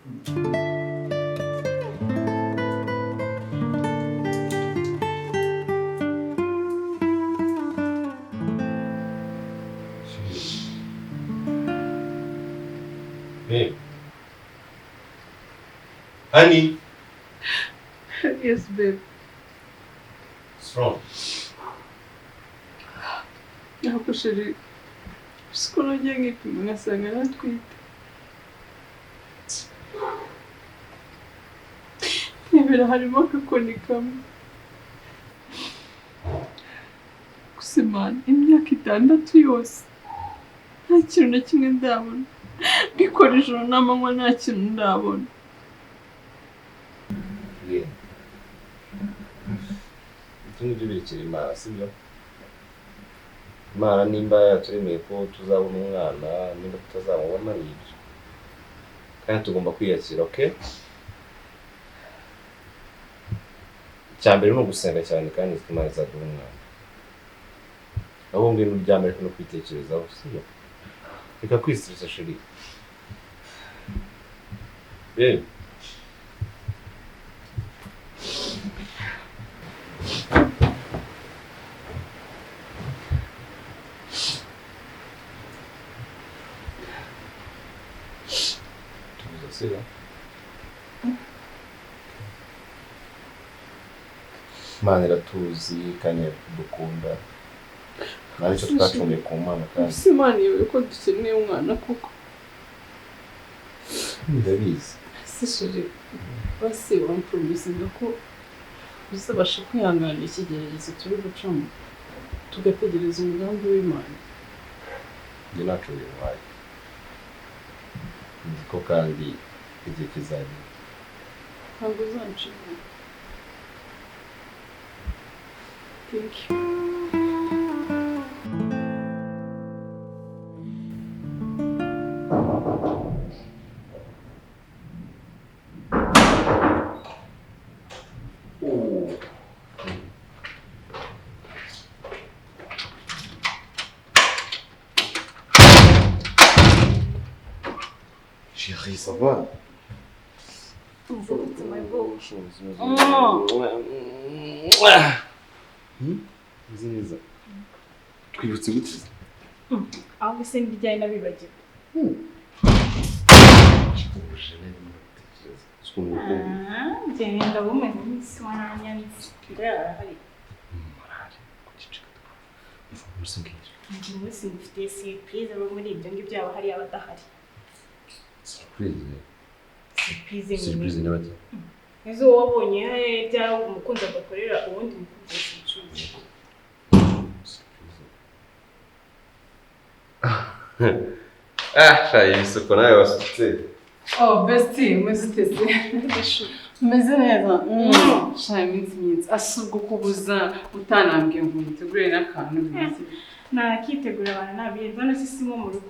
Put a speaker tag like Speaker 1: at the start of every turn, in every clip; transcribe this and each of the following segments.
Speaker 1: Babe. Honey.
Speaker 2: Yes, babe.
Speaker 1: What's wrong?
Speaker 2: Ntabwo sheri. Siko nagiye nkipima ngasanga natwite. Nibera harimo akakoni kamwe. Gusa Imana, imyaka 6 yose nta kintu na kimwe ndabona. Bikora ijoro n'amanywa nta kintu ndabona.
Speaker 1: Ibyo birekera Imana, sibyo? Imana nimba yaturemeye ko tuzabona umwana, nimba tutazamubona n'ibyo. Kandi tugomba kwiyakira, okay? Icyambere ni ugusenga cyane kandi Imana izaduha umwana. Aho ngene uryamye ariko no kwitekerezaho, sibyo? Reka kwistressa sheri. Babe. Tuza Imana iratuzi kandi dukunda. Naricyo twacumuye ku Mana kandi.
Speaker 2: Imana yewe ko dukeneye umwana koko.
Speaker 1: Ndabizi.
Speaker 2: Sishiri. Basi wampromisinga ko uzabasha kwihangana ikigeragezo turi gucamo. Tugategereza umugambi w'Imana.
Speaker 1: Njye ntacyo bibaye. Nzi ko kandi igihe kizagera.
Speaker 2: Ntabwo uzancika. Thank you.
Speaker 1: Chérie, ça va?
Speaker 2: C'est my beau.
Speaker 1: Nziza. Twibutse gute?
Speaker 2: Aho se mbijyanye nabibagiwe. Genda bumeze nk'iswana nyanditse. Ndahari. Umunsi mfite surprise abo muri ibyo ngibyo yaba hari abadahari.
Speaker 1: Surprise n'abati.
Speaker 2: Izo wabonye byaro umukunzi agakorera ubundi mukunzi surprise.
Speaker 1: Shayi isoko nawe wasutse.
Speaker 2: Oh, bestie, muziteze. Meze neza. Shayi minsi. Asubwo kubuza utanambye ngo mutegure n'akantu bizi. Nakitegura abantu nabiyenza no sisimo mu rugo.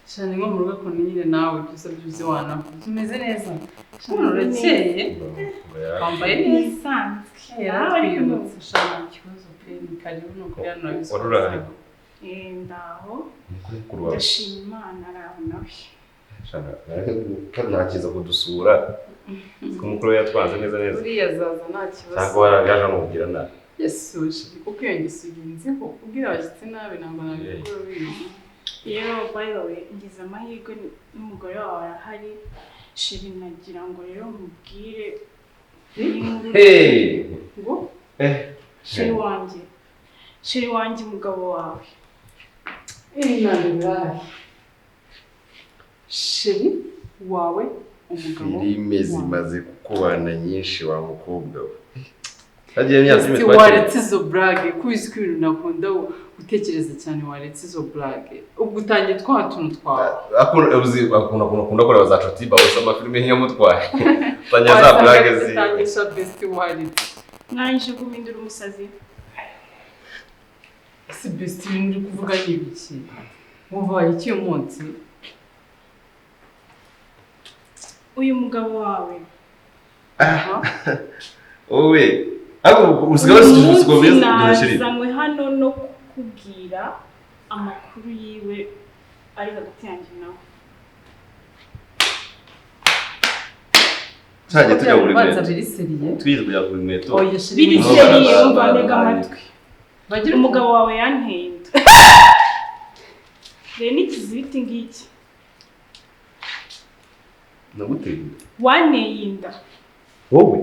Speaker 2: Shani ngo mu rugo ko nyine nawe byose byuze wana. Meze neza. Shani urakeye. Wambaye neza. Nawe ari kumutse shani kibazo pe ni karibu no kuyana biso.
Speaker 1: Warura.
Speaker 2: Ndaho.
Speaker 1: Kurwa.
Speaker 2: Ndashima Imana araho nawe.
Speaker 1: Shana, kandi nakiza kudusura. Kumukuru yatwanze neza.
Speaker 2: Uriya zaza nta kibazo.
Speaker 1: Cyangwa waraje mubwira na.
Speaker 2: Yesu shiri kuko yangisuginze ko ubwira abashyitsi nabi ntabwo nabikora bizi. Yero by the way ngize amahirwe n'umugore wawe arahari shiri nagira ngo rero mubwire ngo shiri wanjye umugabo wawe nani shiri wawe umugabo
Speaker 1: filime zimaze kukubana nyinshi wa mukobwa we hagiye imyaka
Speaker 2: imwe waretse izo brage kubizi ko ibintu nakunda utekereza cyane waretse izo brage ubwo utangiye twatuntu twawe
Speaker 1: akunda kora za CHITA bose amafilime nk'iyamutwaye tanya za brage zi
Speaker 2: tangisha best waretse nanje guhindura umusazi si best uri kuvuga n'ibiki muvaye iki umunsi uyu mugabo wawe
Speaker 1: owe ako usigara siko beza ndashiri
Speaker 2: zamwe hano no kukubwira amakuru yiwe ari hagati yanjye nawe
Speaker 1: Cyaje tujya muri
Speaker 2: Banza biri seriye.
Speaker 1: Twize kujya kuri meto.
Speaker 2: Oya shiri.
Speaker 3: Biri seriye umva ndega amatwi. Bagira umugabo wawe yanteye inda. Rero n'ikizibiti ngiki.
Speaker 1: Naguteye.
Speaker 3: Wanteye inda.
Speaker 1: Wowe.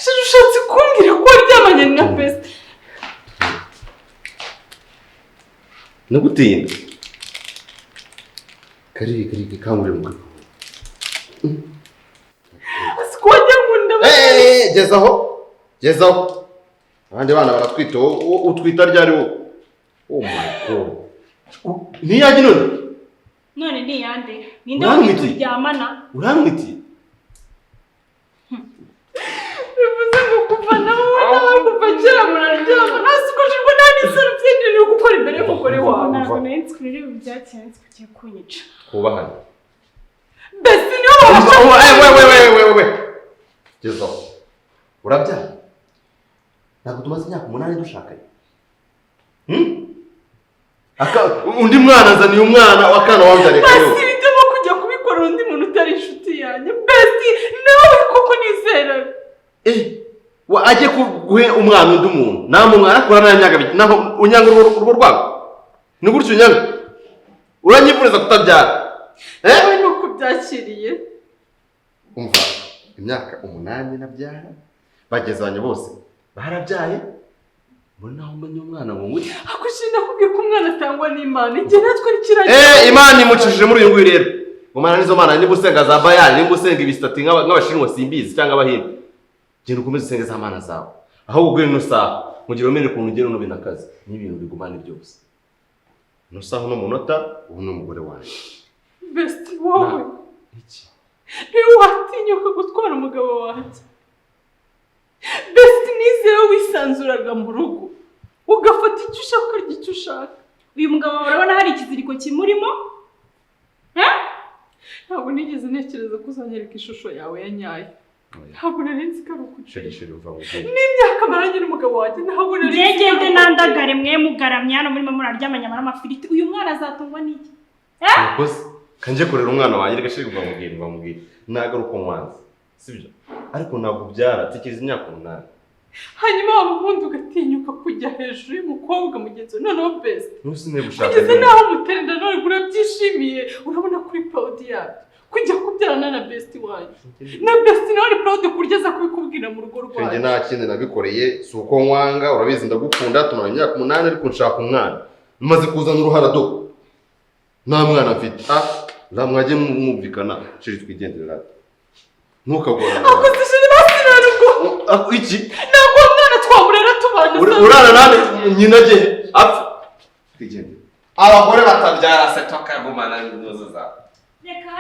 Speaker 2: Shiri ushatse kumbwira ko waryamanye na best.
Speaker 1: Naguteye. Kari kangure mu.
Speaker 2: Asikwajya ngunda.
Speaker 1: Gezaho. Abandi bana baratwita utwita ryari wo. Oh my god. Niyaje none.
Speaker 3: None ni yande. Ninde wakuryamana?
Speaker 1: Uramwiti.
Speaker 2: Bivuze ngo kuva nawe kuva kera muraryama. Nasukojwe nani sara byendere gukora imbere y'umugore wawe.
Speaker 3: Ntabwo nahitse kuri ibi byacyenze kugiye kunyica.
Speaker 1: Kubahana.
Speaker 2: Best ni wowe.
Speaker 1: We. Gezaho. Urabyara. Ntabwo tumaze imyaka 8 dushakanye. Undi mwana azaniye umwana wakana wabyare kayo.
Speaker 2: Basi bitemo kujya kubikora undi muntu utari inshuti yanjye. Best nawe koko nizera.
Speaker 1: Wa aje kuguhe umwana undi muntu. Namwe mwana akora n'imyaka biki. Naho unyanga urugo rwago. Ni gutyo unyanga. Uranyifuriza kutabyara.
Speaker 2: Wowe nuko byakiriye.
Speaker 1: Umva imyaka 8 nabyara. Bagezanye bose. Barabyaye. Mbona aho mbonye umwana ngo nguri.
Speaker 2: Akushinda kubwiye ko umwana atangwa n'Imana. Igihe natwe rikiraje.
Speaker 1: Imana imucishije muri uyu nguyu rero. Umwana nizo mana ni gusenga za Bayali, ni gusenga ibistati nk'abashinwa simbizi cyangwa abahinde. Genda ukomeze usenge za mana zawe. Aho ugwe no saha. Mugihe umenye ko ungera no binakazi. N'ibintu bigumana byose. No saha no munota ubu no mugore wanjye.
Speaker 2: Best wowe.
Speaker 1: Iki?
Speaker 2: Ni watinyuka gutwara umugabo wanjye. Best nizero wisanzuraga mu rugo. Ugafata icyo ushaka icyo ushaka.
Speaker 3: Uyu mugabo urabona hari ikiziriko kimurimo?
Speaker 2: Ntabwo nigeze ntekereza ko uzanyereka ishusho yawe ya nyayo. Ntabwo nari nzi ko ari ukucishije
Speaker 1: uva mu
Speaker 2: n'imyaka maranye n'umugabo wanjye ntabwo nari nzi.
Speaker 3: Ngegende nandagare mwe mugaramya hano muri muraryamanya n'amafiriti. Uyu mwana azatungwa n'iki?
Speaker 1: Ukoze kanje kurera umwana wanjye gashiri bamubwira nagaruko mwanzi. Sibyo? Ariko ntabwo byara tikiriza imyaka 8.
Speaker 2: Hanyuma wabundi ugatinyuka kujya hejuru y'umukobwa mugenzi noneho best.
Speaker 1: Nusine gushaka.
Speaker 2: Ugeze naho muterenda none urabyishimiye urabona kuri proud yawe. Kujya kubyarana na best wanjye. Na best nawe proud kurigeza kubikubwira mu rugo rwawe.
Speaker 1: Nje nta kindi nabikoreye suko nkwanga urabizi ndagukunda tumara imyaka 8 ariko nshaka umwana. Maze kuzana uruhara do. Nta mwana mfite. Ramwaje mwumvikana shiri twigenderera. Ntukagora.
Speaker 2: Akozishije basira rugo.
Speaker 1: Iki?
Speaker 2: Ntabwo mwana twamurera tubana.
Speaker 1: Urana nane nyina je apfa. Twigendere. Abagore batabyara se twakagumana n'inzozo za.
Speaker 3: Reka.